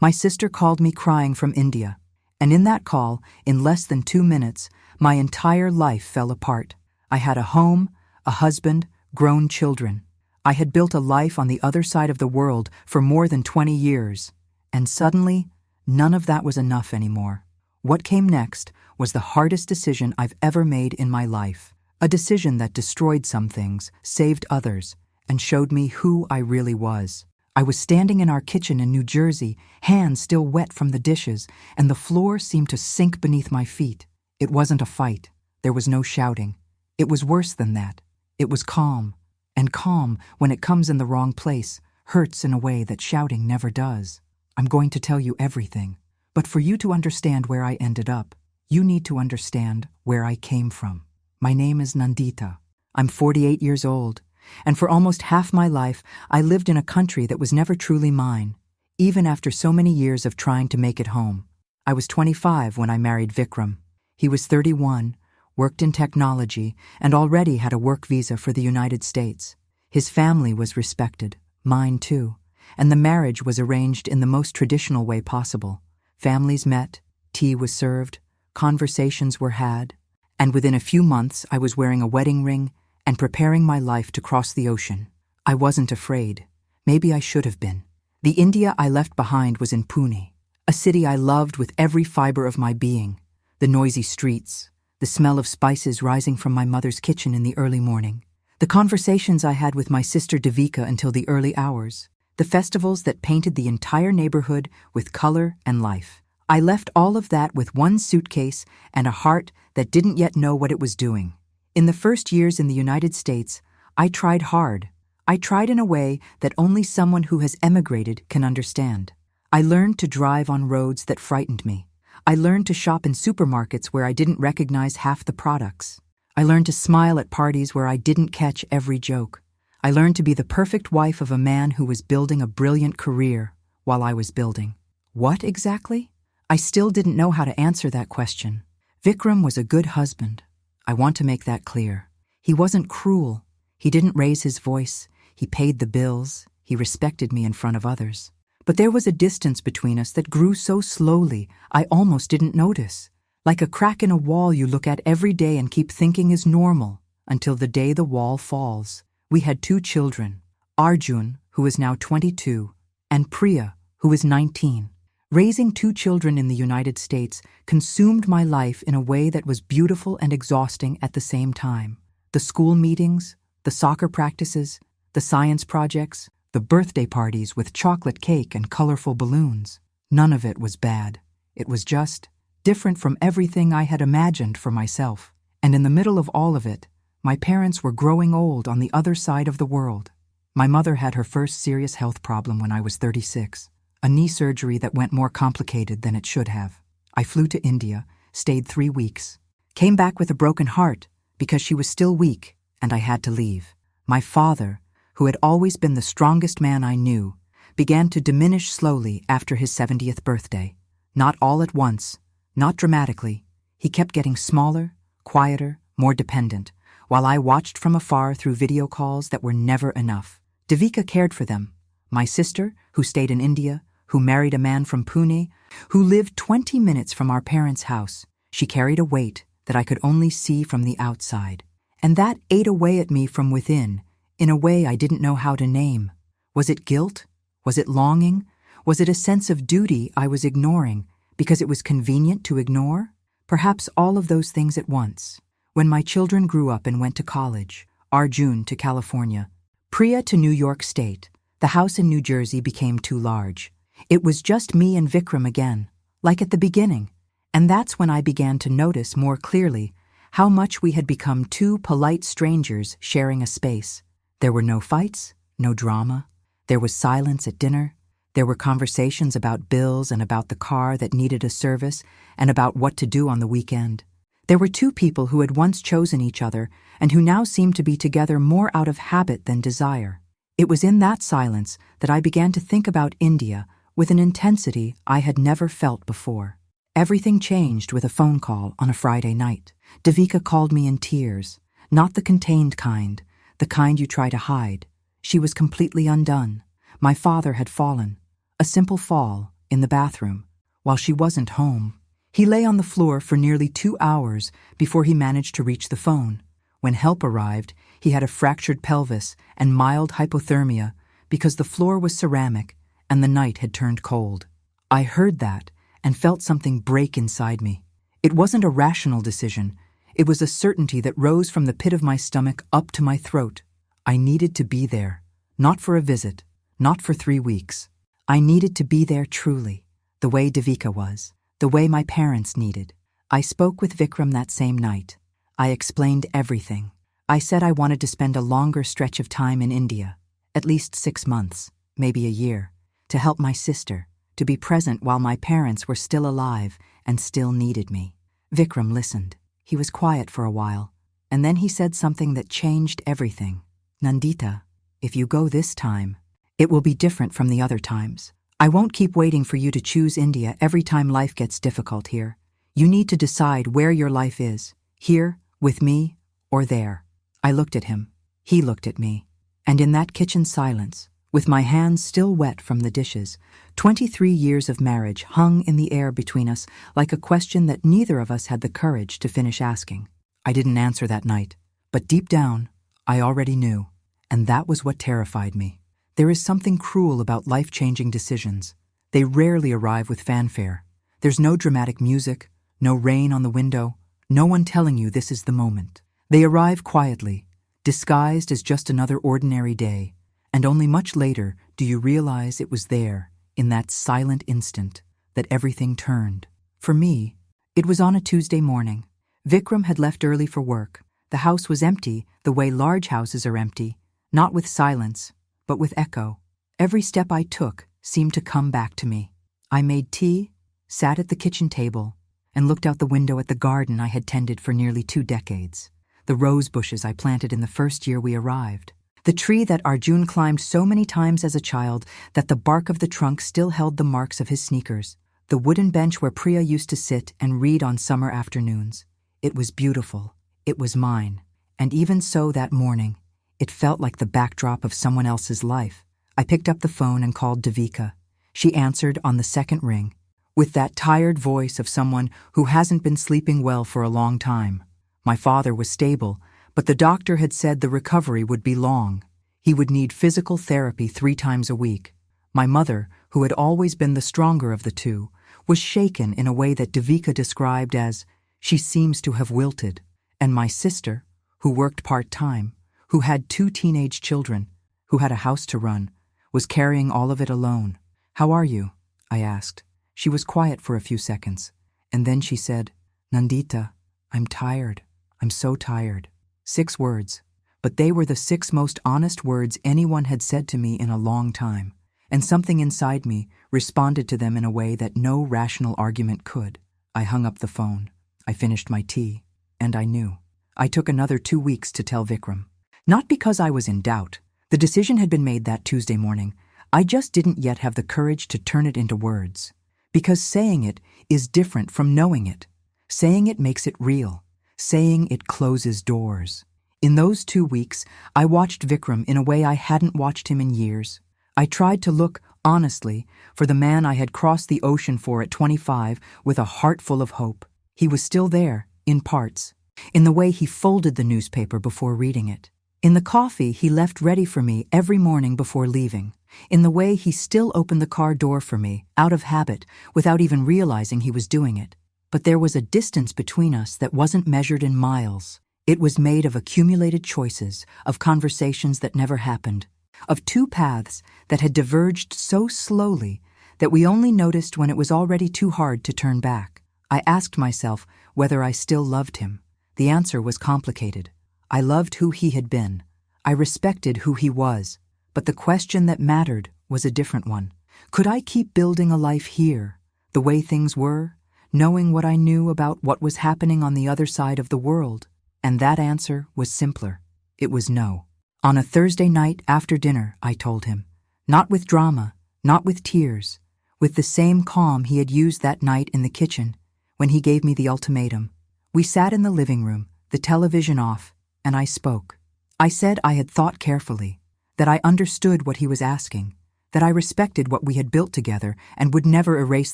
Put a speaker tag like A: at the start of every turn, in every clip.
A: My sister called me crying from India, and in that call, in less than 2 minutes, my entire life fell apart. I had a home, a husband, grown children. I had built a life on the other side of the world for more than 20 years, and suddenly, none of that was enough anymore. What came next was the hardest decision I've ever made in my life, a decision that destroyed some things, saved others, and showed me who I really was. I was standing in our kitchen in New Jersey, hands still wet from the dishes, and the floor seemed to sink beneath my feet. It wasn't a fight. There was no shouting. It was worse than that. It was calm. And calm, when it comes in the wrong place, hurts in a way that shouting never does. I'm going to tell you everything. But for you to understand where I ended up, you need to understand where I came from. My name is Nandita. I'm 48 years old. And for almost half my life, I lived in a country that was never truly mine, even after so many years of trying to make it home. I was 25 when I married Vikram. He was 31, worked in technology, and already had a work visa for the United States. His family was respected, mine too, and the marriage was arranged in the most traditional way possible. Families met, tea was served, conversations were had, and within a few months I was wearing a wedding ring and preparing my life to cross the ocean. I wasn't afraid. Maybe I should have been. The India I left behind was in Pune, a city I loved with every fiber of my being. The noisy streets, the smell of spices rising from my mother's kitchen in the early morning, the conversations I had with my sister Devika until the early hours, the festivals that painted the entire neighborhood with color and life. I left all of that with one suitcase and a heart that didn't yet know what it was doing. In the first years in the United States, I tried hard. I tried in a way that only someone who has emigrated can understand. I learned to drive on roads that frightened me. I learned to shop in supermarkets where I didn't recognize half the products. I learned to smile at parties where I didn't catch every joke. I learned to be the perfect wife of a man who was building a brilliant career while I was building. What exactly? I still didn't know how to answer that question. Vikram was a good husband. I want to make that clear. He wasn't cruel. He didn't raise his voice. He paid the bills. He respected me in front of others. But there was a distance between us that grew so slowly, I almost didn't notice. Like a crack in a wall you look at every day and keep thinking is normal, until the day the wall falls. We had 2 children, Arjun, who is now 22, and Priya, who is 19. Raising 2 children in the United States consumed my life in a way that was beautiful and exhausting at the same time. The school meetings, the soccer practices, the science projects, the birthday parties with chocolate cake and colorful balloons. None of it was bad. It was just different from everything I had imagined for myself. And in the middle of all of it, my parents were growing old on the other side of the world. My mother had her first serious health problem when I was 36. A knee surgery that went more complicated than it should have. I flew to India, stayed 3 weeks, came back with a broken heart because she was still weak and I had to leave. My father, who had always been the strongest man I knew, began to diminish slowly after his 70th birthday. Not all at once, not dramatically. He kept getting smaller, quieter, more dependent, while I watched from afar through video calls that were never enough. Devika cared for them. My sister, who stayed in India, who married a man from Pune, who lived 20 minutes from our parents' house. She carried a weight that I could only see from the outside. And that ate away at me from within, in a way I didn't know how to name. Was it guilt? Was it longing? Was it a sense of duty I was ignoring because it was convenient to ignore? Perhaps all of those things at once. When my children grew up and went to college, Arjun to California, Priya to New York State, the house in New Jersey became too large. It was just me and Vikram again, like at the beginning, and that's when I began to notice more clearly how much we had become 2 polite strangers sharing a space. There were no fights, no drama. There was silence at dinner. There were conversations about bills and about the car that needed a service and about what to do on the weekend. There were 2 people who had once chosen each other and who now seemed to be together more out of habit than desire. It was in that silence that I began to think about India with an intensity I had never felt before. Everything changed with a phone call on a Friday night. Devika called me in tears, not the contained kind, the kind you try to hide. She was completely undone. My father had fallen. A simple fall, in the bathroom, while she wasn't home. He lay on the floor for nearly 2 hours before he managed to reach the phone. When help arrived, he had a fractured pelvis and mild hypothermia because the floor was ceramic and the night had turned cold. I heard that and felt something break inside me. It wasn't a rational decision. It was a certainty that rose from the pit of my stomach up to my throat. I needed to be there, not for a visit, not for 3 weeks. I needed to be there truly, the way Devika was, the way my parents needed. I spoke with Vikram that same night. I explained everything. I said I wanted to spend a longer stretch of time in India, at least 6 months, maybe a year, to help my sister, to be present while my parents were still alive and still needed me. Vikram listened. He was quiet for a while, and then he said something that changed everything. Nandita, if you go this time, it will be different from the other times. I won't keep waiting for you to choose India every time life gets difficult here. You need to decide where your life is, here, with me, or there. I looked at him. He looked at me. And in that kitchen silence, with my hands still wet from the dishes, 23 years of marriage hung in the air between us like a question that neither of us had the courage to finish asking. I didn't answer that night, but deep down, I already knew, and that was what terrified me. There is something cruel about life-changing decisions. They rarely arrive with fanfare. There's no dramatic music, no rain on the window, no one telling you this is the moment. They arrive quietly, disguised as just another ordinary day, and only much later do you realize it was there, in that silent instant, that everything turned. For me, it was on a Tuesday morning. Vikram had left early for work. The house was empty, the way large houses are empty, not with silence, but with echo. Every step I took seemed to come back to me. I made tea, sat at the kitchen table, and looked out the window at the garden I had tended for nearly 2 decades. The rose bushes I planted in the first year we arrived. The tree that Arjun climbed so many times as a child that the bark of the trunk still held the marks of his sneakers. The wooden bench where Priya used to sit and read on summer afternoons. It was beautiful. It was mine. And even so that morning, it felt like the backdrop of someone else's life. I picked up the phone and called Devika. She answered on the second ring, with that tired voice of someone who hasn't been sleeping well for a long time. My father was stable, but the doctor had said the recovery would be long. He would need physical therapy 3 times a week. My mother, who had always been the stronger of the two, was shaken in a way that Devika described as, "She seems to have wilted." And my sister, who worked part-time, who had 2 teenage children, who had a house to run, was carrying all of it alone. "How are you?" I asked. She was quiet for a few seconds, and then she said, "Nandita, I'm tired. I'm so tired." 6 words, but they were the 6 most honest words anyone had said to me in a long time, and something inside me responded to them in a way that no rational argument could. I hung up the phone. I finished my tea, and I knew. I took another 2 weeks to tell Vikram. Not because I was in doubt. The decision had been made that Tuesday morning. I just didn't yet have the courage to turn it into words. Because saying it is different from knowing it. Saying it makes it real. Saying it closes doors. In those 2 weeks, I watched Vikram in a way I hadn't watched him in years. I tried to look, honestly, for the man I had crossed the ocean for at 25 with a heart full of hope. He was still there, in parts. In the way he folded the newspaper before reading it. In the coffee he left ready for me every morning before leaving. In the way he still opened the car door for me, out of habit, without even realizing he was doing it. But there was a distance between us that wasn't measured in miles. It was made of accumulated choices, of conversations that never happened, of 2 paths that had diverged so slowly that we only noticed when it was already too hard to turn back. I asked myself whether I still loved him. The answer was complicated. I loved who he had been. I respected who he was. But the question that mattered was a different one. Could I keep building a life here, the way things were, knowing what I knew about what was happening on the other side of the world? And that answer was simpler. It was no. On a Thursday night after dinner, I told him. Not with drama, not with tears, with the same calm he had used that night in the kitchen when he gave me the ultimatum. We sat in the living room, the television off, and I spoke. I said I had thought carefully, that I understood what he was asking, that I respected what we had built together and would never erase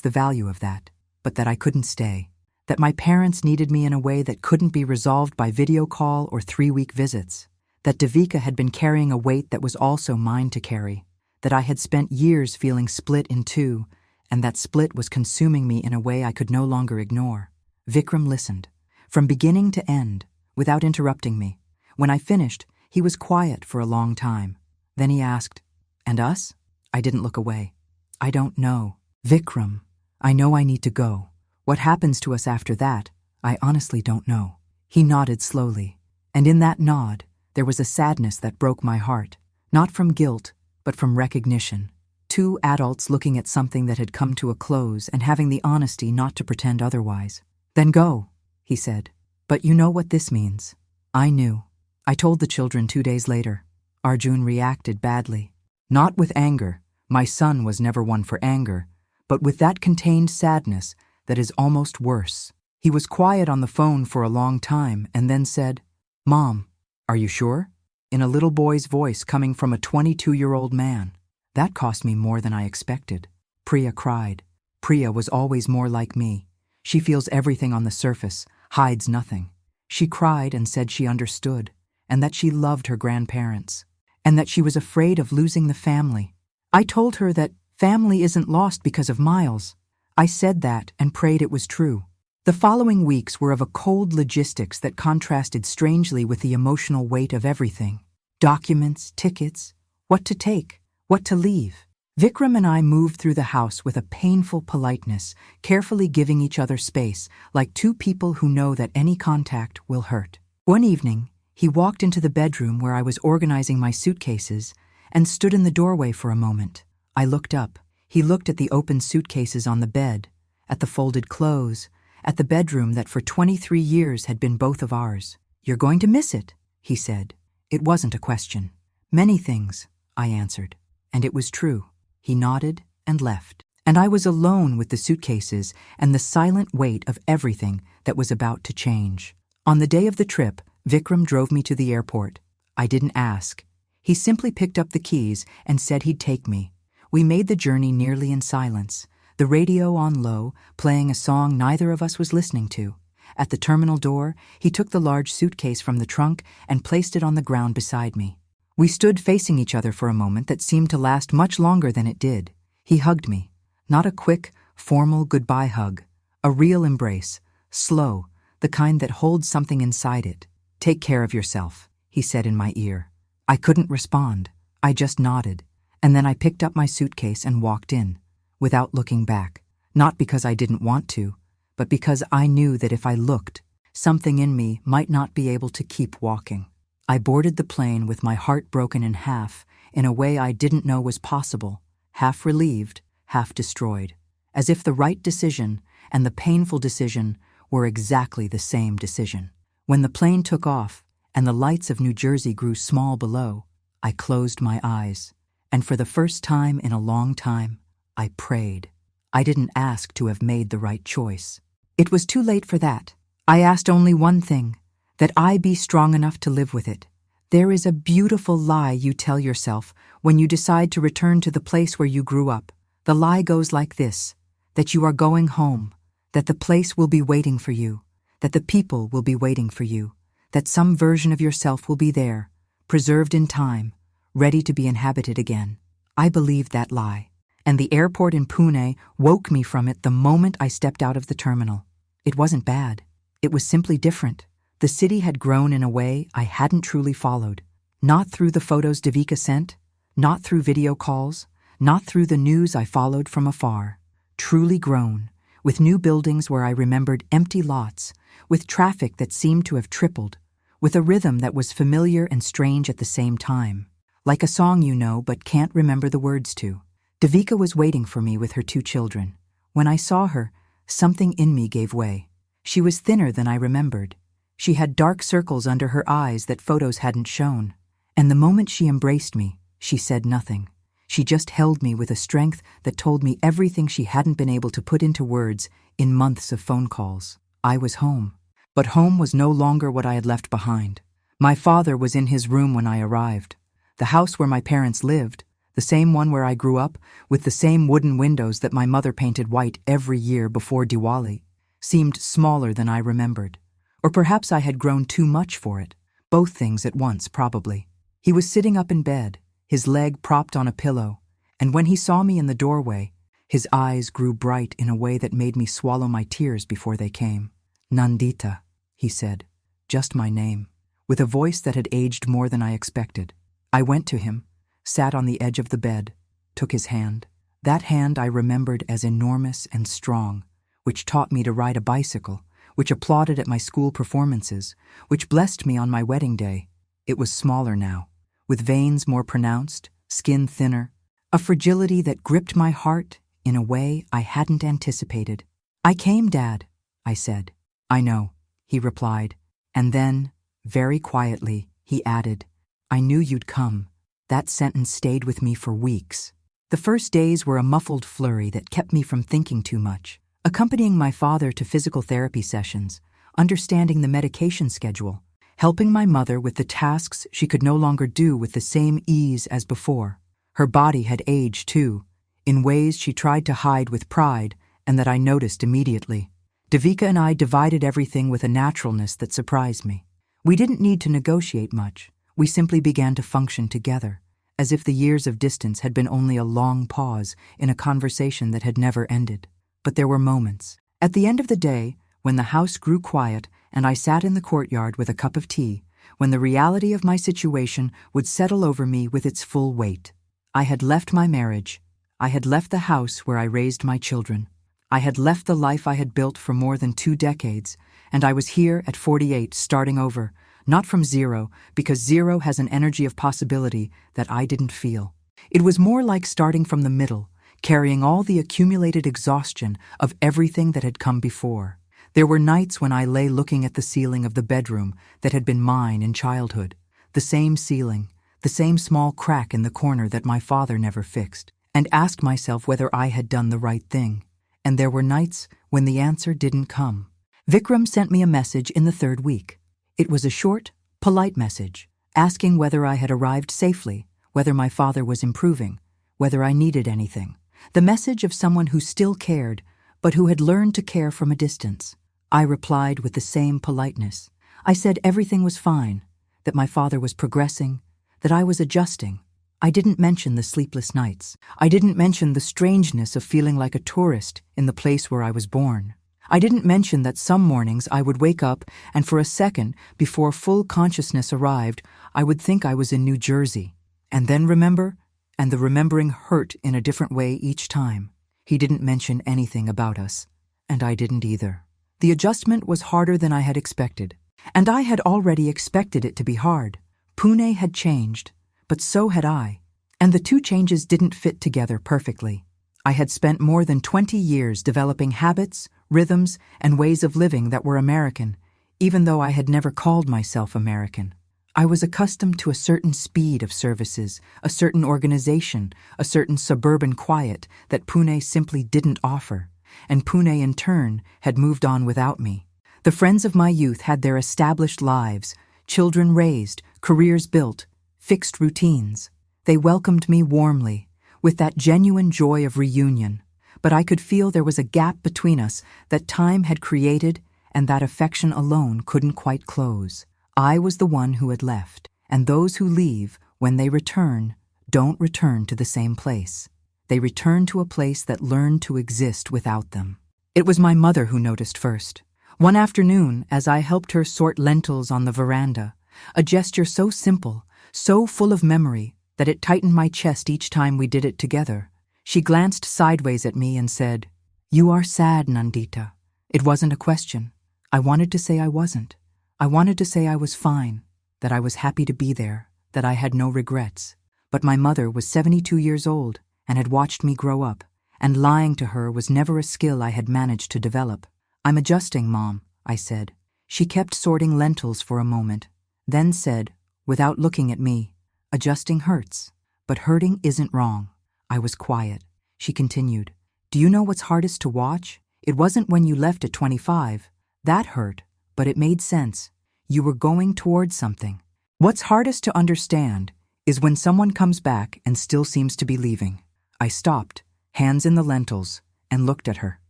A: the value of that, but that I couldn't stay, that my parents needed me in a way that couldn't be resolved by video call or 3-week visits, that Devika had been carrying a weight that was also mine to carry, that I had spent years feeling split in two, and that split was consuming me in a way I could no longer ignore. Vikram listened, from beginning to end, without interrupting me. When I finished, he was quiet for a long time. Then he asked, "And us?" I didn't look away. "I don't know. Vikram, I know I need to go. What happens to us after that, I honestly don't know." He nodded slowly, and in that nod, there was a sadness that broke my heart, not from guilt, but from recognition. Two adults looking at something that had come to a close and having the honesty not to pretend otherwise. "Then go," he said. "But you know what this means." I knew. I told the children 2 days later. Arjun reacted badly. Not with anger. My son was never one for anger, but with that contained sadness that is almost worse. He was quiet on the phone for a long time and then said, "Mom, are you sure?" in a little boy's voice coming from a 22-year-old man. That cost me more than I expected. Priya cried. Priya was always more like me. She feels everything on the surface, hides nothing. She cried and said she understood, and that she loved her grandparents, and that she was afraid of losing the family. I told her that family isn't lost because of miles. I said that and prayed it was true. The following weeks were of a cold logistics that contrasted strangely with the emotional weight of everything. Documents, tickets, what to take, what to leave. Vikram and I moved through the house with a painful politeness, carefully giving each other space, like two people who know that any contact will hurt. One evening, he walked into the bedroom where I was organizing my suitcases and stood in the doorway for a moment. I looked up. He looked at the open suitcases on the bed, at the folded clothes, at the bedroom that for 23 years had been both of ours. "You're going to miss it," he said. It wasn't a question. "Many things," I answered. And it was true. He nodded and left. And I was alone with the suitcases and the silent weight of everything that was about to change. On the day of the trip, Vikram drove me to the airport. I didn't ask. He simply picked up the keys and said he'd take me. We made the journey nearly in silence, the radio on low, playing a song neither of us was listening to. At the terminal door, he took the large suitcase from the trunk and placed it on the ground beside me. We stood facing each other for a moment that seemed to last much longer than it did. He hugged me. Not a quick, formal goodbye hug. A real embrace, slow, the kind that holds something inside it. "Take care of yourself," he said in my ear. I couldn't respond. I just nodded, and then I picked up my suitcase and walked in, without looking back. Not because I didn't want to, but because I knew that if I looked, something in me might not be able to keep walking. I boarded the plane with my heart broken in half in a way I didn't know was possible, half relieved, half destroyed, as if the right decision and the painful decision were exactly the same decision. When the plane took off and the lights of New Jersey grew small below, I closed my eyes, and for the first time in a long time, I prayed. I didn't ask to have made the right choice. It was too late for that. I asked only one thing, that I be strong enough to live with it. There is a beautiful lie you tell yourself when you decide to return to the place where you grew up. The lie goes like this, that you are going home, that the place will be waiting for you, that the people will be waiting for you, that some version of yourself will be there, preserved in time, ready to be inhabited again. I believed that lie, and the airport in Pune woke me from it the moment I stepped out of the terminal. It wasn't bad. It was simply different. The city had grown in a way I hadn't truly followed. Not through the photos Devika sent, not through video calls, not through the news I followed from afar. Truly grown, with new buildings where I remembered empty lots, with traffic that seemed to have tripled, with a rhythm that was familiar and strange at the same time. Like a song you know but can't remember the words to. Devika was waiting for me with her 2 children. When I saw her, something in me gave way. She was thinner than I remembered. She had dark circles under her eyes that photos hadn't shown. And the moment she embraced me, she said nothing. She just held me with a strength that told me everything she hadn't been able to put into words in months of phone calls. I was home. But home was no longer what I had left behind. My father was in his room when I arrived. The house where my parents lived, the same one where I grew up, with the same wooden windows that my mother painted white every year before Diwali, seemed smaller than I remembered. Or perhaps I had grown too much for it. Both things at once, probably. He was sitting up in bed, his leg propped on a pillow, and when he saw me in the doorway, his eyes grew bright in a way that made me swallow my tears before they came. "Nandita," he said, just my name, with a voice that had aged more than I expected. I went to him, sat on the edge of the bed, took his hand. That hand I remembered as enormous and strong, which taught me to ride a bicycle, which applauded at my school performances, which blessed me on my wedding day. It was smaller now, with veins more pronounced, skin thinner, a fragility that gripped my heart in a way I hadn't anticipated. "I came, Dad," I said. "I know," he replied, and then, very quietly, he added, "I knew you'd come." That sentence stayed with me for weeks. The first days were a muffled flurry that kept me from thinking too much, accompanying my father to physical therapy sessions, understanding the medication schedule, helping my mother with the tasks she could no longer do with the same ease as before. Her body had aged too, in ways she tried to hide with pride and that I noticed immediately. Devika and I divided everything with a naturalness that surprised me. We didn't need to negotiate much. We simply began to function together, as if the years of distance had been only a long pause in a conversation that had never ended. But there were moments. At the end of the day, when the house grew quiet and I sat in the courtyard with a cup of tea, when the reality of my situation would settle over me with its full weight. I had left my marriage. I had left the house where I raised my children. I had left the life I had built for more than 2 decades, and I was here at 48 starting over, not from zero, because zero has an energy of possibility that I didn't feel. It was more like starting from the middle, carrying all the accumulated exhaustion of everything that had come before. There were nights when I lay looking at the ceiling of the bedroom that had been mine in childhood, the same ceiling, the same small crack in the corner that my father never fixed, and asked myself whether I had done the right thing. And there were nights when the answer didn't come. Vikram sent me a message in the 3rd week. It was a short, polite message, asking whether I had arrived safely, whether my father was improving, whether I needed anything. The message of someone who still cared, but who had learned to care from a distance. I replied with the same politeness. I said everything was fine, that my father was progressing, that I was adjusting. I didn't mention the sleepless nights. I didn't mention the strangeness of feeling like a tourist in the place where I was born. I didn't mention that some mornings I would wake up and for a second, before full consciousness arrived, I would think I was in New Jersey. And then remember, and the remembering hurt in a different way each time. He didn't mention anything about us, and I didn't either. The adjustment was harder than I had expected, and I had already expected it to be hard. Pune had changed, but so had I, and the two changes didn't fit together perfectly. I had spent more than 20 years developing habits, rhythms, and ways of living that were American, even though I had never called myself American. I was accustomed to a certain speed of services, a certain organization, a certain suburban quiet that Pune simply didn't offer, and Pune in turn had moved on without me. The friends of my youth had their established lives, children raised, careers built, fixed routines. They welcomed me warmly, with that genuine joy of reunion, but I could feel there was a gap between us that time had created and that affection alone couldn't quite close. I was the one who had left, and those who leave, when they return, don't return to the same place. They return to a place that learned to exist without them. It was my mother who noticed first. One afternoon, as I helped her sort lentils on the veranda, a gesture so simple, so full of memory, that it tightened my chest each time we did it together. She glanced sideways at me and said, "You are sad, Nandita." It wasn't a question. I wanted to say I wasn't. I wanted to say I was fine, that I was happy to be there, that I had no regrets. But my mother was 72 years old and had watched me grow up, and lying to her was never a skill I had managed to develop. "I'm adjusting, Mom," I said. She kept sorting lentils for a moment, then said, without looking at me, "Adjusting hurts, but hurting isn't wrong." I was quiet. She continued, "Do you know what's hardest to watch? It wasn't when you left at 25. That hurt, but it made sense. You were going towards something. What's hardest to understand is when someone comes back and still seems to be leaving. I stopped, hands in the lentils, and looked at her.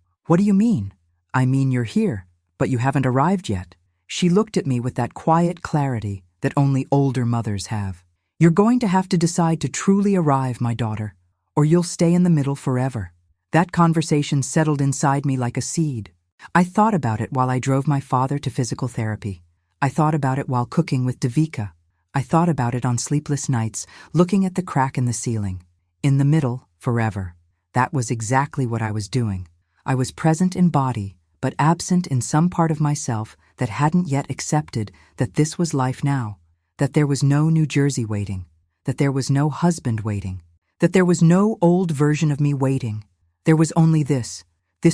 A: What do you mean? I mean you're here, but you haven't arrived yet. She looked at me with that quiet clarity that only older mothers have. You're going to have to decide to truly arrive, my daughter, or you'll stay in the middle forever. That conversation settled inside me like a seed. I thought about it while I drove my father to physical therapy. I thought about it while cooking with Devika. I thought about it on sleepless nights, looking at the crack in the ceiling. In the middle, forever. That was exactly what I was doing. I was present in body, but absent in some part of myself that hadn't yet accepted that this was life now, that there was no New Jersey waiting, that there was no husband waiting, that there was no old version of me waiting. There was only this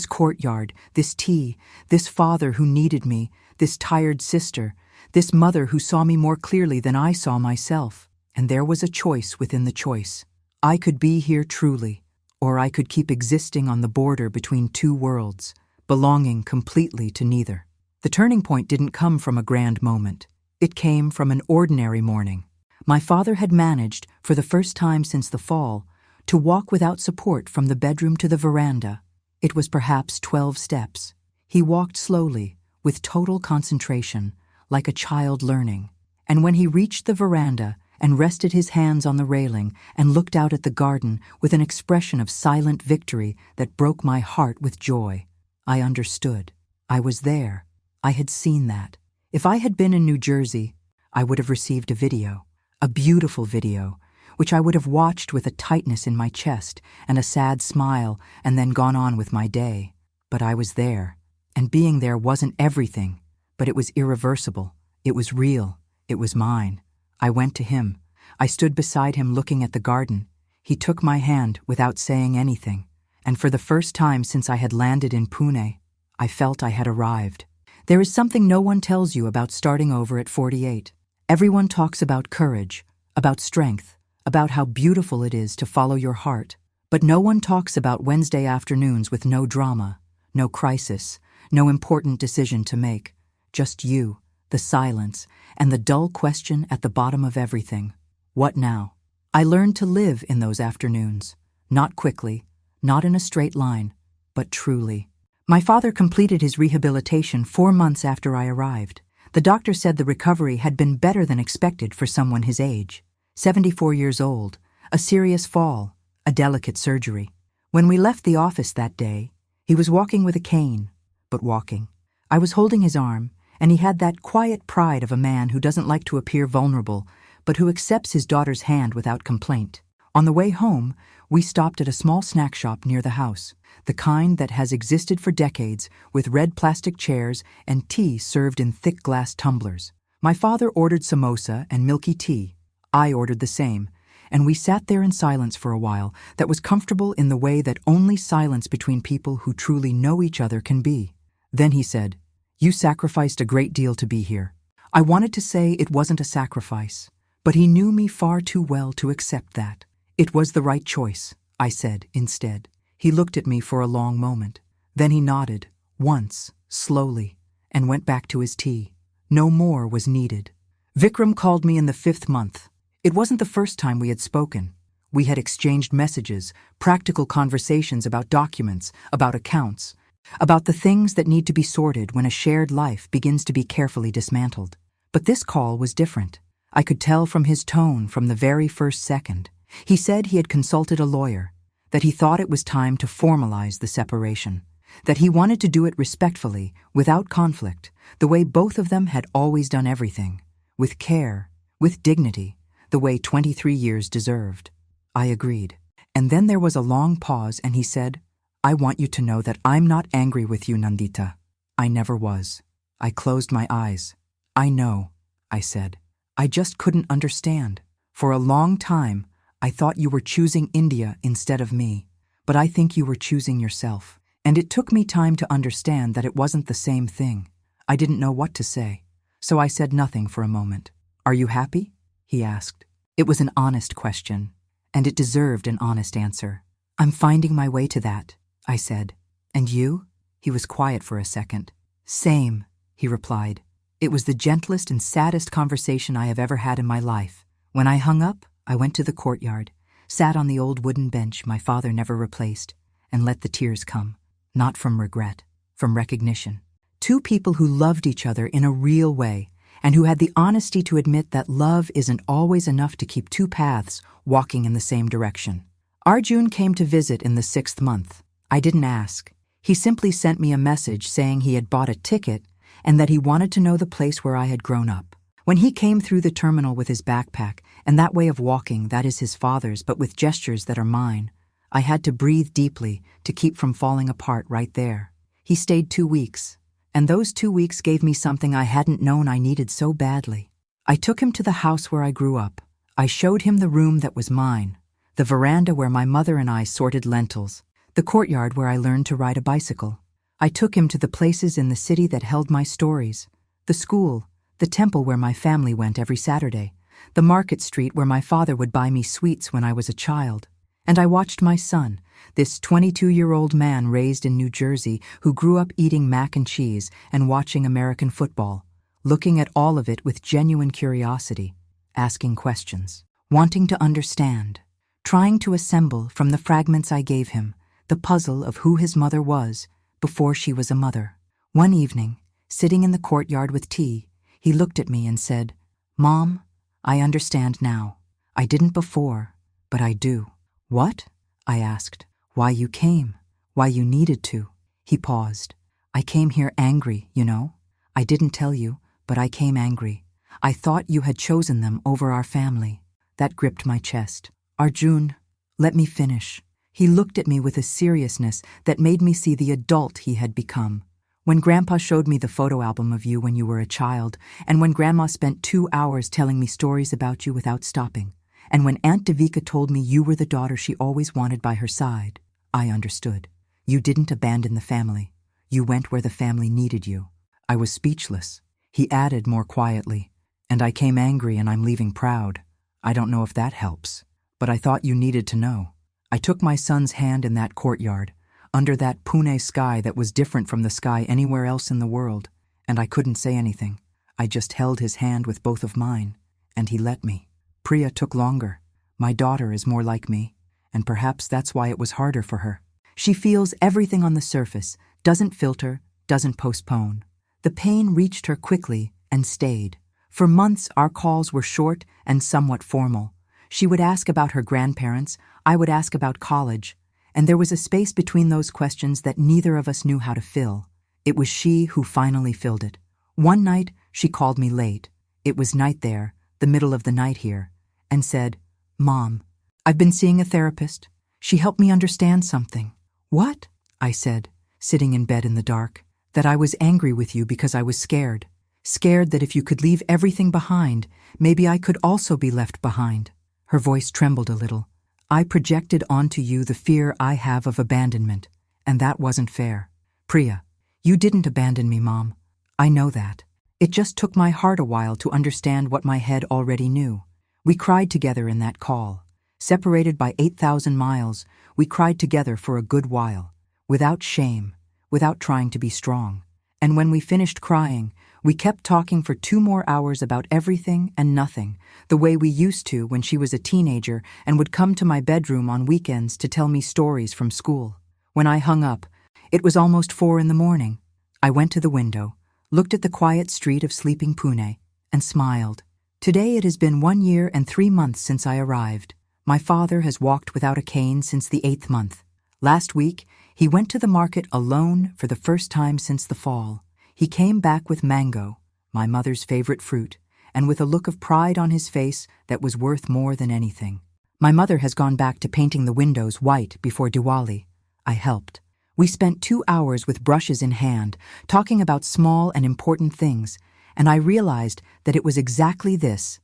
A: courtyard, this tea, this father who needed me, this tired sister, this mother who saw me more clearly than I saw myself. And there was a choice within the choice. I could be here truly, or I could keep existing on the border between two worlds, belonging completely to neither. The turning point didn't come from a grand moment. It came from an ordinary morning. My father had managed, for the first time since the fall, to walk without support from the bedroom to the veranda. It was perhaps 12 steps. He walked slowly, with total concentration, like a child learning. And when he reached the veranda and rested his hands on the railing and looked out at the garden with an expression of silent victory that broke my heart with joy, I understood. I was there. I had seen that. If I had been in New Jersey, I would have received a video, a beautiful video, which I would have watched with a tightness in my chest and a sad smile and then gone on with my day. But I was there, and being there wasn't everything, but it was irreversible. It was real. It was mine. I went to him. I stood beside him looking at the garden. He took my hand without saying anything, and for the first time since I had landed in Pune, I felt I had arrived. There is something no one tells you about starting over at 48. Everyone talks about courage, about strength, about how beautiful it is to follow your heart, but no one talks about Wednesday afternoons with no drama, no crisis, no important decision to make. Just you, the silence, and the dull question at the bottom of everything. What now? I learned to live in those afternoons, not quickly, not in a straight line, but truly. My father completed his rehabilitation 4 months after I arrived. The doctor said the recovery had been better than expected for someone his age. 74 years old, a serious fall, a delicate surgery. When we left the office that day, he was walking with a cane, but walking. I was holding his arm, and he had that quiet pride of a man who doesn't like to appear vulnerable, but who accepts his daughter's hand without complaint. On the way home, we stopped at a small snack shop near the house, the kind that has existed for decades, with red plastic chairs and tea served in thick glass tumblers. My father ordered samosa and milky tea. I ordered the same, and we sat there in silence for a while that was comfortable in the way that only silence between people who truly know each other can be. Then he said, "You sacrificed a great deal to be here." I wanted to say it wasn't a sacrifice, but he knew me far too well to accept that. "It was the right choice," I said instead. He looked at me for a long moment. Then he nodded, once, slowly, and went back to his tea. No more was needed. Vikram called me in the 5th month. It wasn't the first time we had spoken. We had exchanged messages, practical conversations about documents, about accounts, about the things that need to be sorted when a shared life begins to be carefully dismantled. But this call was different. I could tell from his tone from the very first second. He said he had consulted a lawyer, that he thought it was time to formalize the separation, that he wanted to do it respectfully, without conflict, the way both of them had always done everything, with care, with dignity, the way 23 years deserved. I agreed. And then there was a long pause and he said, "I want you to know that I'm not angry with you, Nandita. I never was." I closed my eyes. "I know," I said. "I just couldn't understand. For a long time, I thought you were choosing India instead of me, but I think you were choosing yourself. And it took me time to understand that it wasn't the same thing. I didn't know what to say, so I said nothing for a moment. "Are you happy?" he asked. It was an honest question, and it deserved an honest answer. "I'm finding my way to that," I said. "And you?" He was quiet for a second. "Same," he replied. It was the gentlest and saddest conversation I have ever had in my life. When I hung up, I went to the courtyard, sat on the old wooden bench my father never replaced, and let the tears come, not from regret, from recognition. Two people who loved each other in a real way, and who had the honesty to admit that love isn't always enough to keep two paths walking in the same direction. Arjun came to visit in the 6th month. I didn't ask. He simply sent me a message saying he had bought a ticket and that he wanted to know the place where I had grown up. When he came through the terminal with his backpack, and that way of walking, that is his father's, but with gestures that are mine, I had to breathe deeply to keep from falling apart right there. He stayed 2 weeks, and those 2 weeks gave me something I hadn't known I needed so badly. I took him to the house where I grew up. I showed him the room that was mine, the veranda where my mother and I sorted lentils, the courtyard where I learned to ride a bicycle. I took him to the places in the city that held my stories, the school, the temple where my family went every Saturday, the market street where my father would buy me sweets when I was a child. And I watched my son, this 22-year-old man raised in New Jersey who grew up eating mac and cheese and watching American football, looking at all of it with genuine curiosity, asking questions, wanting to understand, trying to assemble from the fragments I gave him the puzzle of who his mother was before she was a mother. One evening, sitting in the courtyard with tea, he looked at me and said, "Mom, I understand now. I didn't before, but I do." "What?" I asked. "Why you came, why you needed to." He paused. "I came here angry, you know. I didn't tell you, but I came angry. I thought you had chosen them over our family." That gripped my chest. "Arjun, let me finish." He looked at me with a seriousness that made me see the adult he had become. "When Grandpa showed me the photo album of you when you were a child, and when Grandma spent 2 hours telling me stories about you without stopping, and when Aunt Devika told me you were the daughter she always wanted by her side, I understood. You didn't abandon the family. You went where the family needed you." I was speechless. He added more quietly, "And I came angry and I'm leaving proud. I don't know if that helps, but I thought you needed to know." I took my son's hand in that courtyard, under that Pune sky that was different from the sky anywhere else in the world, and I couldn't say anything. I just held his hand with both of mine, and he let me. Priya took longer. My daughter is more like me, and perhaps that's why it was harder for her. She feels everything on the surface, doesn't filter, doesn't postpone. The pain reached her quickly and stayed. For months our calls were short and somewhat formal. She would ask about her grandparents, I would ask about college, and there was a space between those questions that neither of us knew how to fill. It was she who finally filled it. One night, she called me late. It was night there, the middle of the night here, and said, "Mom, I've been seeing a therapist. She helped me understand something." "What?" I said, sitting in bed in the dark. "That I was angry with you because I was scared. Scared that if you could leave everything behind, maybe I could also be left behind." Her voice trembled a little. "I projected onto you the fear I have of abandonment, and that wasn't fair. Priya, you didn't abandon me, Mom. I know that. It just took my heart a while to understand what my head already knew. We cried together in that call. Separated by 8,000 miles, we cried together for a good while, without shame, without trying to be strong. And when we finished crying, we kept talking for 2 more hours about everything and nothing, the way we used to when she was a teenager and would come to my bedroom on weekends to tell me stories from school. When I hung up, it was almost 4 in the morning. I went to the window, looked at the quiet street of sleeping Pune, and smiled. Today it has been 1 year and 3 months since I arrived. My father has walked without a cane since the 8th month. Last week, he went to the market alone for the first time since the fall. He came back with mango, my mother's favorite fruit, and with a look of pride on his face that was worth more than anything. My mother has gone back to painting the windows white before Diwali. I helped. We spent 2 hours with brushes in hand, talking about small and important things, and I realized that it was exactly this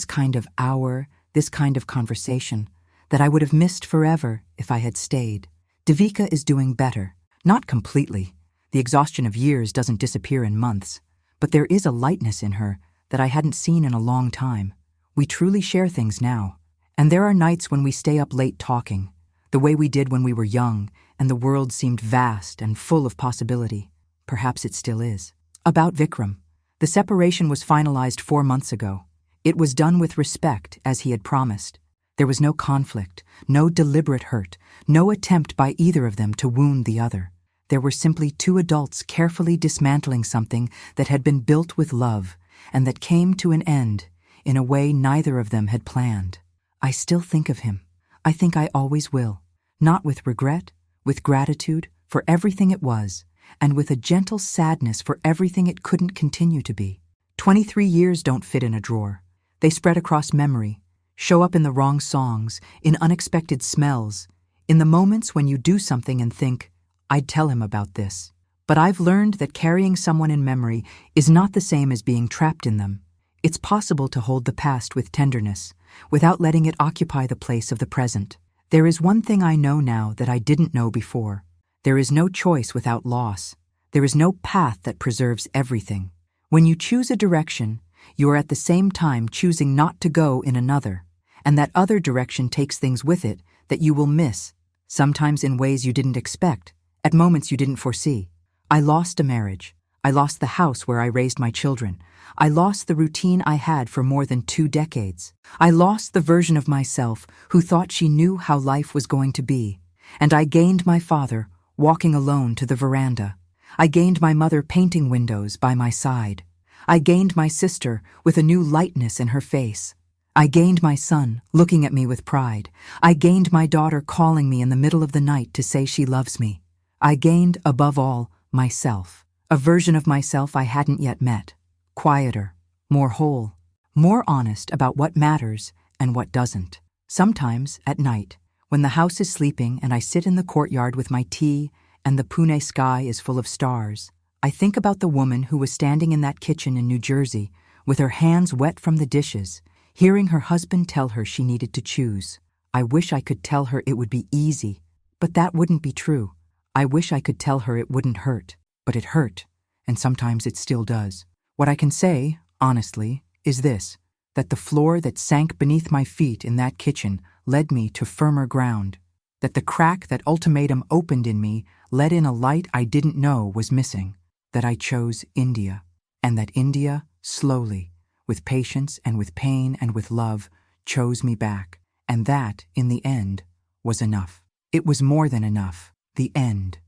A: kind of hour, this kind of conversation, that I would have missed forever if I had stayed. Devika is doing better. Not completely. The exhaustion of years doesn't disappear in months, but there is a lightness in her that I hadn't seen in a long time. We truly share things now, and there are nights when we stay up late talking, the way we did when we were young and the world seemed vast and full of possibility. Perhaps it still is. About Vikram. The separation was finalized 4 months ago. It was done with respect, as he had promised. There was no conflict, no deliberate hurt, no attempt by either of them to wound the other. There were simply two adults carefully dismantling something that had been built with love and that came to an end in a way neither of them had planned. I still think of him. I think I always will. Not with regret, with gratitude for everything it was, and with a gentle sadness for everything it couldn't continue to be. 23 years don't fit in a drawer. They spread across memory, show up in the wrong songs, in unexpected smells, in the moments when you do something and think, I'd tell him about this. But I've learned that carrying someone in memory is not the same as being trapped in them. It's possible to hold the past with tenderness, without letting it occupy the place of the present. There is one thing I know now that I didn't know before. There is no choice without loss. There is no path that preserves everything. When you choose a direction, you are at the same time choosing not to go in another, and that other direction takes things with it that you will miss, sometimes in ways you didn't expect, at moments you didn't foresee. I lost a marriage. I lost the house where I raised my children. I lost the routine I had for more than 2 decades. I lost the version of myself who thought she knew how life was going to be. And I gained my father, walking alone to the veranda. I gained my mother painting windows by my side. I gained my sister with a new lightness in her face. I gained my son, looking at me with pride. I gained my daughter calling me in the middle of the night to say she loves me. I gained, above all, myself, a version of myself I hadn't yet met, quieter, more whole, more honest about what matters and what doesn't. Sometimes, at night, when the house is sleeping and I sit in the courtyard with my tea and the Pune sky is full of stars, I think about the woman who was standing in that kitchen in New Jersey with her hands wet from the dishes, hearing her husband tell her she needed to choose. I wish I could tell her it would be easy, but that wouldn't be true. I wish I could tell her it wouldn't hurt, but it hurt, and sometimes it still does. What I can say, honestly, is this, that the floor that sank beneath my feet in that kitchen led me to firmer ground, that the crack that Ultimatum opened in me let in a light I didn't know was missing, that I chose India, and that India, slowly, with patience and with pain and with love, chose me back, and that, in the end, was enough. It was more than enough. The end.